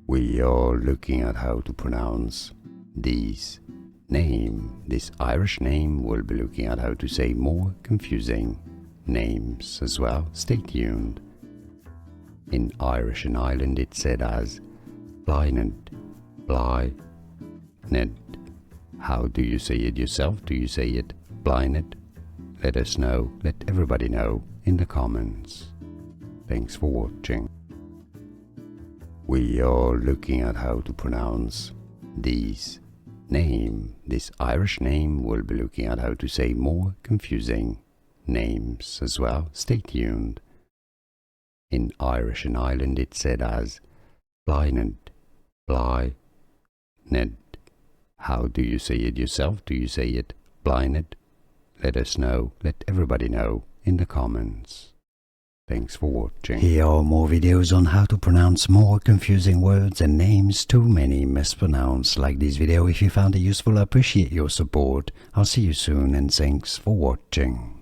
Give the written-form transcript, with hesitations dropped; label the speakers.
Speaker 1: We are looking at how to pronounce this name. This Irish name. We'll be looking at how to say more confusing names as well. Stay tuned. In Irish and Ireland it's said as Blathnaid, Blathnaid. How do you say it yourself? Do you say it Blathnaid? Let us know, let everybody know in the comments. Thanks for watching. We are looking at how to pronounce this name. This Irish name. We'll be looking at how to say more confusing names as well. Stay tuned. In Irish and Ireland it's said as Blathnaid, Blathnaid. How do you say it yourself? Do you say it Blathnaid? Let us know, let everybody know in the comments. Thanks for watching. Here are more videos on how to pronounce more confusing words and names too many mispronounced. Like this video if you found it useful. I appreciate your support. I'll see you soon and thanks for watching.